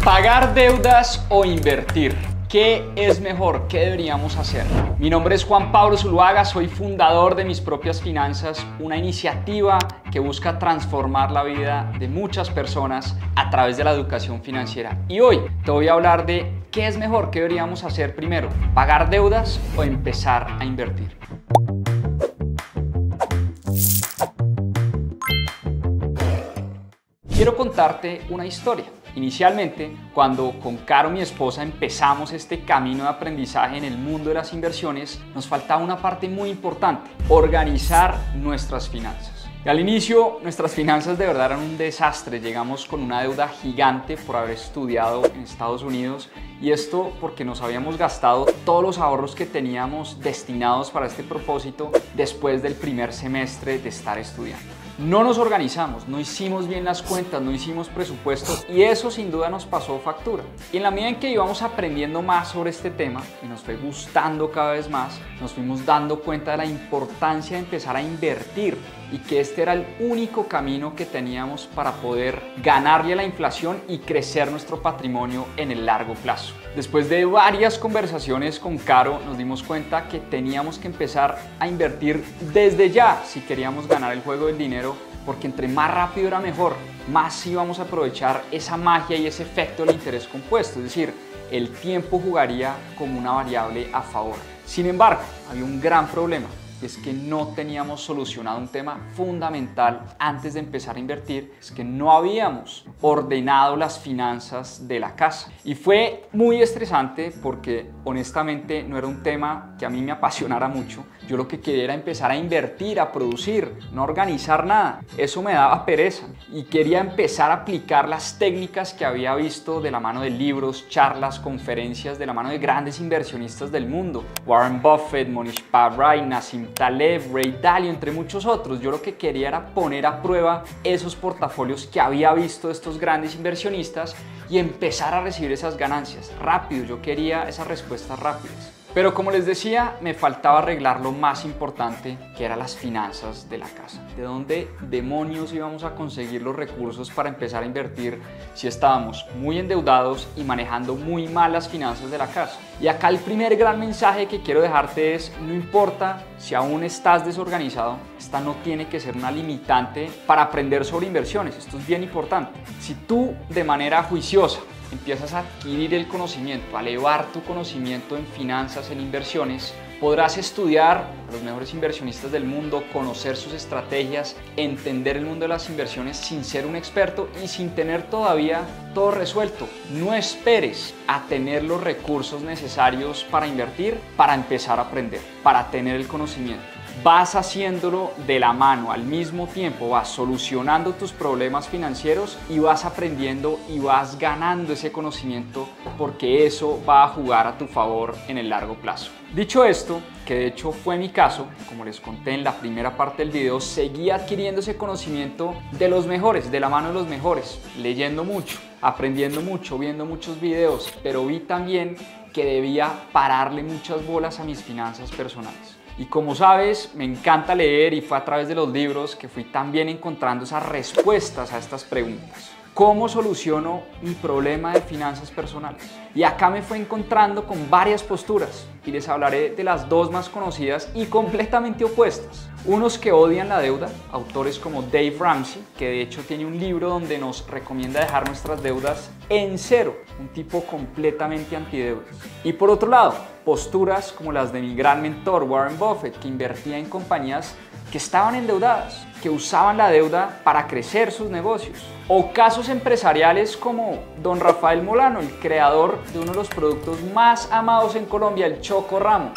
¿Pagar deudas o invertir? ¿Qué es mejor? ¿Qué deberíamos hacer? Mi nombre es Juan Pablo Zuluaga, soy fundador de Mis Propias Finanzas, una iniciativa que busca transformar la vida de muchas personas a través de la educación financiera. Y hoy te voy a hablar de qué es mejor, qué deberíamos hacer primero, pagar deudas o empezar a invertir. Quiero contarte una historia. Inicialmente, cuando con Caro, mi esposa, empezamos este camino de aprendizaje en el mundo de las inversiones, nos faltaba una parte muy importante: organizar nuestras finanzas. Y al inicio, nuestras finanzas de verdad eran un desastre. Llegamos con una deuda gigante por haber estudiado en Estados Unidos, y esto porque nos habíamos gastado todos los ahorros que teníamos destinados para este propósito después del primer semestre de estar estudiando. No nos organizamos, no hicimos bien las cuentas, no hicimos presupuesto, y eso sin duda nos pasó factura. Y en la medida en que íbamos aprendiendo más sobre este tema y nos fue gustando cada vez más, nos fuimos dando cuenta de la importancia de empezar a invertir, y que este era el único camino que teníamos para poder ganarle a la inflación y crecer nuestro patrimonio en el largo plazo. Después de varias conversaciones con Caro, nos dimos cuenta que teníamos que empezar a invertir desde ya si queríamos ganar el juego del dinero, porque entre más rápido era mejor, más íbamos a aprovechar esa magia y ese efecto del interés compuesto, es decir, el tiempo jugaría como una variable a favor. Sin embargo, había un gran problema. Es que no teníamos solucionado un tema fundamental antes de empezar a invertir. Es que no habíamos ordenado las finanzas de la casa. Y fue muy estresante porque honestamente no era un tema que a mí me apasionara mucho. Yo lo que quería era empezar a invertir, a producir, no organizar nada. Eso me daba pereza y quería empezar a aplicar las técnicas que había visto de la mano de libros, charlas, conferencias, de la mano de grandes inversionistas del mundo: Warren Buffett, Mohnish Pabrai, Nassim Taleb, Ray Dalio, entre muchos otros. Yo lo que quería era poner a prueba esos portafolios que había visto de estos grandes inversionistas y empezar a recibir esas ganancias rápido. Yo quería esas respuestas rápidas. Pero como les decía, me faltaba arreglar lo más importante, que eran las finanzas de la casa. ¿De dónde demonios íbamos a conseguir los recursos para empezar a invertir si estábamos muy endeudados y manejando muy mal las finanzas de la casa? Y acá el primer gran mensaje que quiero dejarte es: no importa si aún estás desorganizado, esta no tiene que ser una limitante para aprender sobre inversiones. Esto es bien importante. Si tú de manera juiciosa empiezas a adquirir el conocimiento, a elevar tu conocimiento en finanzas, en inversiones, podrás estudiar a los mejores inversionistas del mundo, conocer sus estrategias, entender el mundo de las inversiones sin ser un experto y sin tener todavía todo resuelto. No esperes a tener los recursos necesarios para invertir, para empezar a aprender, para tener el conocimiento. Vas haciéndolo de la mano, al mismo tiempo vas solucionando tus problemas financieros y vas aprendiendo y vas ganando ese conocimiento, porque eso va a jugar a tu favor en el largo plazo. Dicho esto, que de hecho fue mi caso, como les conté en la primera parte del video, seguí adquiriendo ese conocimiento de los mejores, de la mano de los mejores, leyendo mucho, aprendiendo mucho, viendo muchos videos, pero vi también que debía pararle muchas bolas a mis finanzas personales. Y como sabes, me encanta leer, y fue a través de los libros que fui también encontrando esas respuestas a estas preguntas. ¿Cómo soluciono mi problema de finanzas personales? Y acá me fue encontrando con varias posturas, y les hablaré de las dos más conocidas y completamente opuestas. Unos que odian la deuda, autores como Dave Ramsey, que de hecho tiene un libro donde nos recomienda dejar nuestras deudas en cero, un tipo completamente antideudas. Y por otro lado, posturas como las de mi gran mentor Warren Buffett, que invertía en compañías que estaban endeudadas, que usaban la deuda para crecer sus negocios. O casos empresariales como don Rafael Molano, el creador de uno de los productos más amados en Colombia, el Choco Ramo,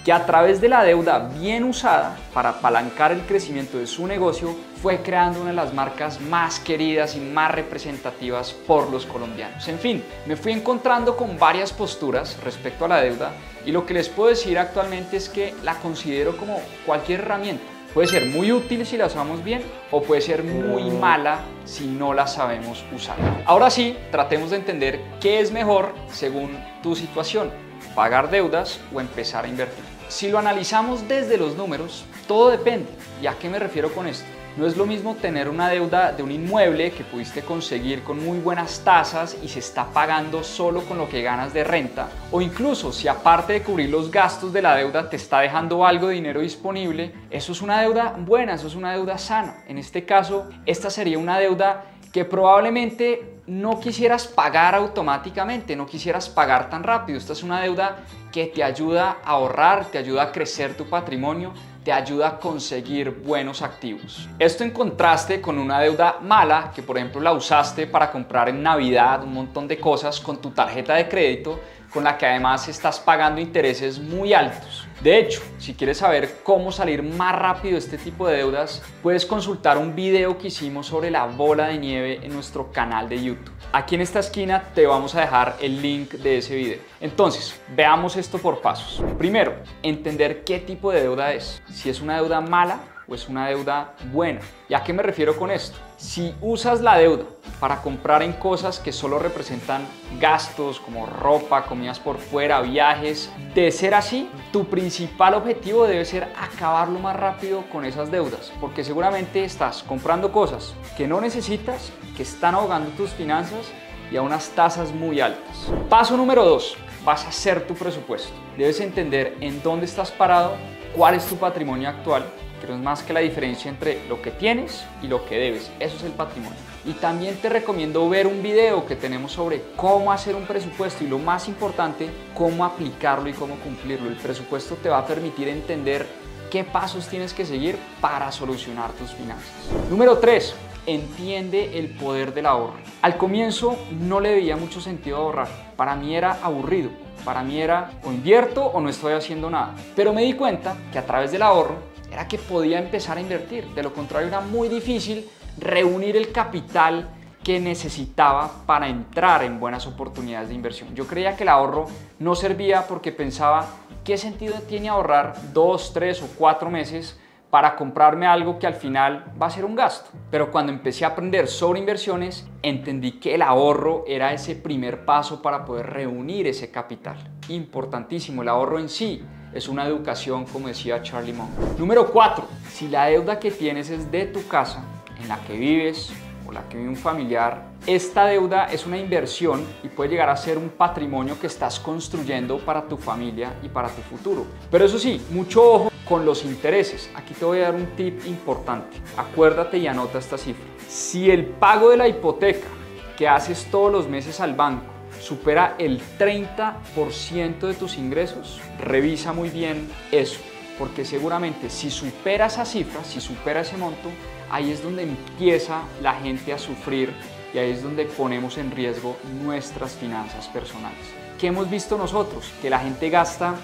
que a través de la deuda bien usada para apalancar el crecimiento de su negocio, fue creando una de las marcas más queridas y más representativas por los colombianos. En fin, me fui encontrando con varias posturas respecto a la deuda, y lo que les puedo decir actualmente es que la considero como cualquier herramienta. Puede ser muy útil si la usamos bien, o puede ser muy mala si no la sabemos usar. Ahora sí, tratemos de entender qué es mejor según tu situación: pagar deudas o empezar a invertir. Si lo analizamos desde los números, todo depende. ¿Y a qué me refiero con esto? No es lo mismo tener una deuda de un inmueble que pudiste conseguir con muy buenas tasas y se está pagando solo con lo que ganas de renta, o incluso si aparte de cubrir los gastos de la deuda te está dejando algo de dinero disponible. Eso es una deuda buena, eso es una deuda sana. En este caso, esta sería una deuda que probablemente no quisieras pagar automáticamente, no quisieras pagar tan rápido. Esta es una deuda que te ayuda a ahorrar, te ayuda a crecer tu patrimonio, te ayuda a conseguir buenos activos. Esto en contraste con una deuda mala, que por ejemplo la usaste para comprar en Navidad un montón de cosas con tu tarjeta de crédito, con la que además estás pagando intereses muy altos. De hecho, si quieres saber cómo salir más rápido de este tipo de deudas, puedes consultar un video que hicimos sobre la bola de nieve en nuestro canal de YouTube. Aquí en esta esquina te vamos a dejar el link de ese video. Entonces, veamos esto por pasos. Primero, entender qué tipo de deuda es. Si es una deuda mala o es una deuda buena. ¿Y a qué me refiero con esto? Si usas la deuda para comprar en cosas que solo representan gastos como ropa, comidas por fuera, viajes, de ser así, tu principal objetivo debe ser acabar lo más rápido con esas deudas, porque seguramente estás comprando cosas que no necesitas, que están ahogando tus finanzas y a unas tasas muy altas. Paso número 2, vas a hacer tu presupuesto. Debes entender en dónde estás parado, cuál es tu patrimonio actual, que no es más que la diferencia entre lo que tienes y lo que debes. Eso es el patrimonio. Y también te recomiendo ver un video que tenemos sobre cómo hacer un presupuesto y, lo más importante, cómo aplicarlo y cómo cumplirlo. El presupuesto te va a permitir entender qué pasos tienes que seguir para solucionar tus finanzas. Número 3. Entiende el poder del ahorro. Al comienzo no le veía mucho sentido ahorrar. Para mí era aburrido. Para mí era o invierto o no estoy haciendo nada. Pero me di cuenta que a través del ahorro era que podía empezar a invertir. De lo contrario, era muy difícil reunir el capital que necesitaba para entrar en buenas oportunidades de inversión. Yo creía que el ahorro no servía porque pensaba, ¿qué sentido tiene ahorrar 2, 3 o 4 meses para comprarme algo que al final va a ser un gasto? Pero cuando empecé a aprender sobre inversiones, entendí que el ahorro era ese primer paso para poder reunir ese capital. Importantísimo, el ahorro en sí es una educación, como decía Charlie Munger. Número 4. Si la deuda que tienes es de tu casa, en la que vives o la que vive un familiar, esta deuda es una inversión y puede llegar a ser un patrimonio que estás construyendo para tu familia y para tu futuro. Pero eso sí, mucho ojo con los intereses. Aquí te voy a dar un tip importante. Acuérdate y anota esta cifra. Si el pago de la hipoteca que haces todos los meses al banco supera el 30% de tus ingresos, revisa muy bien eso, porque seguramente si supera esa cifra, si supera ese monto, ahí es donde empieza la gente a sufrir y ahí es donde ponemos en riesgo nuestras finanzas personales. ¿Qué hemos visto nosotros? Que la gente gasta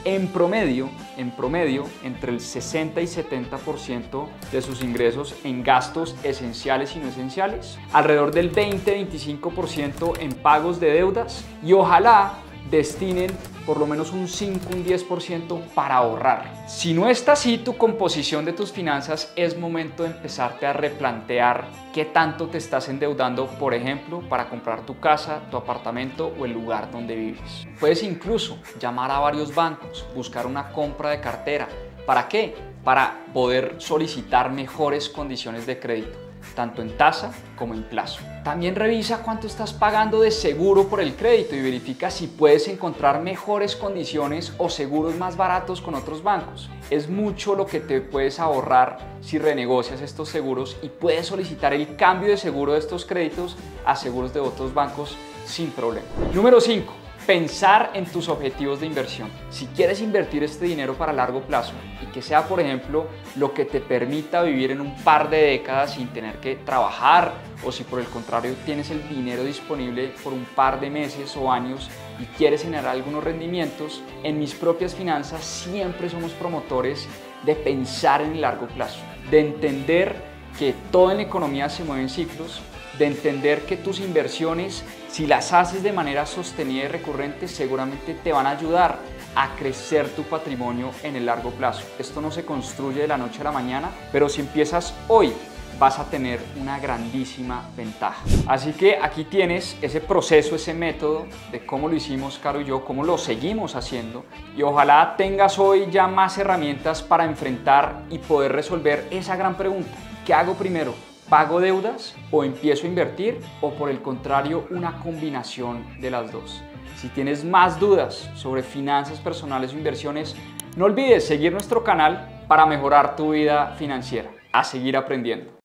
en promedio, entre el 60 y 70% de sus ingresos en gastos esenciales y no esenciales, alrededor del 20-25% en pagos de deudas, y ojalá destinen por lo menos un 5, un 10% para ahorrar. Si no está así tu composición de tus finanzas, es momento de empezarte a replantear qué tanto te estás endeudando, por ejemplo, para comprar tu casa, tu apartamento o el lugar donde vives. Puedes incluso llamar a varios bancos, buscar una compra de cartera. ¿Para qué? Para poder solicitar mejores condiciones de crédito, tanto en tasa como en plazo. También revisa cuánto estás pagando de seguro por el crédito y verifica si puedes encontrar mejores condiciones o seguros más baratos con otros bancos. Es mucho lo que te puedes ahorrar si renegocias estos seguros y puedes solicitar el cambio de seguro de estos créditos a seguros de otros bancos sin problema. Número 5. Pensar en tus objetivos de inversión. Si quieres invertir este dinero para largo plazo y que sea, por ejemplo, lo que te permita vivir en un par de décadas sin tener que trabajar, o si por el contrario tienes el dinero disponible por un par de meses o años y quieres generar algunos rendimientos, en Mis Propias Finanzas siempre somos promotores de pensar en el largo plazo, de entender que todo en la economía se mueve en ciclos, de entender que tus inversiones, si las haces de manera sostenida y recurrente, seguramente te van a ayudar a crecer tu patrimonio en el largo plazo. Esto no se construye de la noche a la mañana, pero si empiezas hoy, vas a tener una grandísima ventaja. Así que aquí tienes ese proceso, ese método de cómo lo hicimos Caro y yo, cómo lo seguimos haciendo, y ojalá tengas hoy ya más herramientas para enfrentar y poder resolver esa gran pregunta. ¿Qué hago primero? ¿Pago deudas o empiezo a invertir o por el contrario una combinación de las dos? Si tienes más dudas sobre finanzas personales o inversiones, no olvides seguir nuestro canal para mejorar tu vida financiera. A seguir aprendiendo.